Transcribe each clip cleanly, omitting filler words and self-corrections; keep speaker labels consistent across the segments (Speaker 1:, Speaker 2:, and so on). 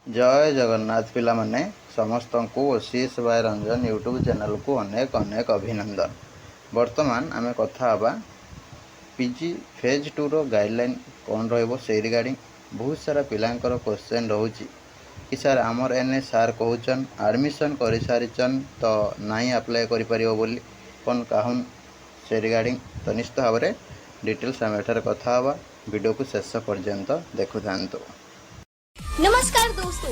Speaker 1: जय जगन्नाथ पिला माने समस्त को OCS by Ranjan YouTube channel को अनेक अनेक अभिनंदन। वर्तमान आम कथा हवा पीजी फेज 2 रो गाइडलाइन कौन रहिबो से रिगार्डिंग बहुत सारा पिलांकर क्वेश्चन रहउची कि सर आमर एने सार कहउचन एडमिशन करि सारिचन तो नाही अप्लाई करि परिबो बोली कोन काहुन से रिगार्डिंग तो निश्चित भाव में डिटेल्स आम एठार कथा हवा वीडियो को शेष पर्यंत देखु थांतो।
Speaker 2: नमस्कार दोस्तों,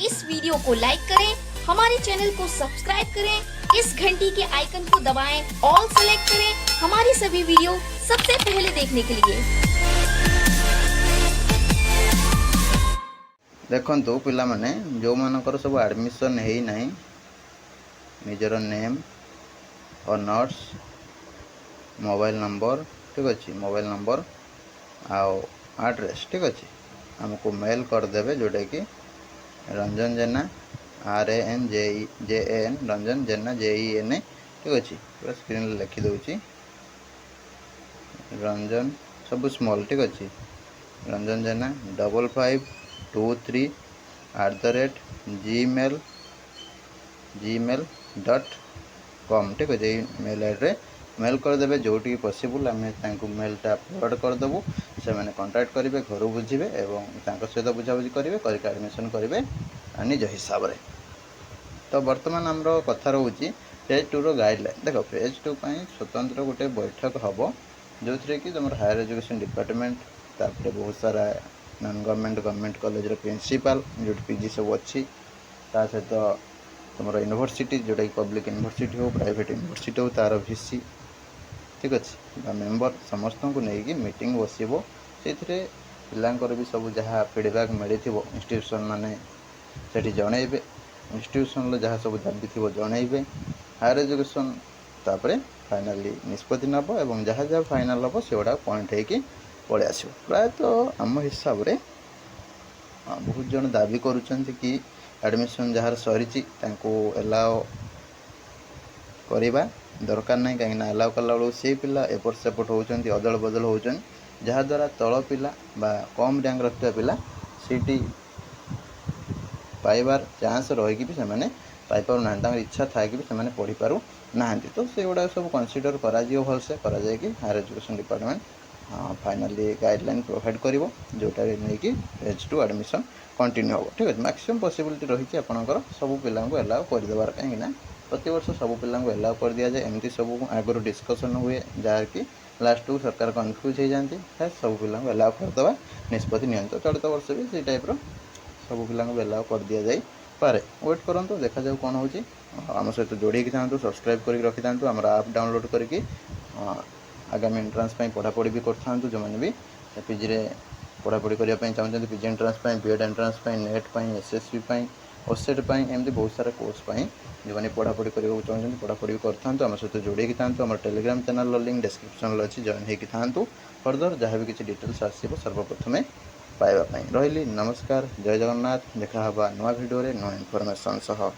Speaker 2: इस वीडियो को लाइक करें, हमारे चैनल को सब्सक्राइब करें, इस घंटी के आइकन को दबाएं, ऑल सेलेक्ट करें हमारी सभी वीडियो सबसे पहले देखने के लिए।
Speaker 1: देखंतु पिला माने जो मानकर सब एडमिशन हेई नाही निजर नेम ऑनर्स मोबाइल नंबर ठीक अच्छे मोबाइल नंबर आउ एड्रेस ठीक अच्छे हमको मेल करदेवे जोटा कि रंजन जेना RANJEN रंजन जेना JENA ठीक अच्छे पूरा स्क्रीन लिखी दूची रंजन सब स्मॉल ठीक अच्छे रंजन जेना 5523@gmail.com ठीक अच्छे मेल एड्रेस मेल करदेवे जोटी पॉसिबल आम मेलटा फरवर्ड करदेबू से मैंने कांटेक्ट करेंगे घर बुझे और सहित बुझाबुझी करेंगे करके एडमिशन करेंगे निज हिसाब से। तो बर्तमान आमर कथा रोचे फेज 2 रो गाइडलाइन देख फेज 2 स्वतंत्र गोटे बैठक हम जो थी कि तुम हायर एजुकेशन डिपार्टमेंट तापर बहुत सारा नॉन गवर्नमेंट कॉलेज प्रिंसिपल जो पीजी सब अच्छी ता सहित तुम यूनिवर्सिटी जोटा कि पब्लिक यूनिवर्सिटी हो प्राइवेट यूनिवर्सिटी हो तार VC ठीक अच्छे मेम्बर समस्त को लेकिन मीटिंग बसब से पिलांकर भी सब जहाँ फीडबैक मिली इंस्टीट्यूशन माने सेठी जनइबे इंस्टीट्यूशन जहाँ सब दाबी थी जनइबे हायर एजुकेशन तापरे फाइनाली निष्पत्ति नब और जहाँ जहाँ फाइनाल हम से गुड़ा पॉइंट होगी पलि आस प्रायतः आम हिसाब से बहुत जन दाबी करुँच कि एडमिशन जार सरी एलाओ करवा दरकार ना कहीं एलाउ कला बेलू से पिला एपट सेपट होती अदल बदल होती जहाद्वारा तल पिला बा कम रैंक रखा पिला सीटी पाइबार चांस रहीकि भी से पाइपार ना इच्छा थाकि भी से पढ़ी पारू ना तो से गुड़ा सब कनसीडर करा भलसे करा जाए कि higher education department finally guideline provide कर जोटा नहीं कि फेज 2 एडमिशन कंटिन्यू हम ठीक है मैक्सिमम पॉसिबिलिटी रही आपंकर सब पिला एलाउ करदेवार कहीं प्रति वर्ष सब पिला एलाउ कर दि जाए एमती सब आगुरी डिस्कसन हुए जहाँकि लास्ट को सरकार कन्फ्यूज हो जाती है सब पिला एलाउ करदे निष्पत्ति नि चलित वर्ष भी से टाइप सब पिला एलाउ कर दि जाए पारे वेट करूँ देखा जाऊ कौन हो आम सहित जोड़ी था सब्सक्राइब कर रखी था आम आप डाउनलोड करके आगामी एंट्रांस पढ़ापढ़ी भी करता जो मैंने भी पीजी पढ़ापढ़ी करने चाहते PG entrance BEd entrance NET SSB ओसेट एमती बहुत सारा कोर्स जो मैंने पढ़ापढ़ी करने चाहते पढ़ापढ़ी भी करता आम सहित जोड़ी था आम टेलीग्राम चैनल लिंक डिस्क्रिप्शन अच्छी जॉइन होगी था फर्दर जहाँ भी किसी डिटेल्स आसो सर्वप्रथमे पाइबापी रही नमस्कार जय जगन्नाथ देखा नुआ भिडियो नुआ इनफॉरमेशन सह।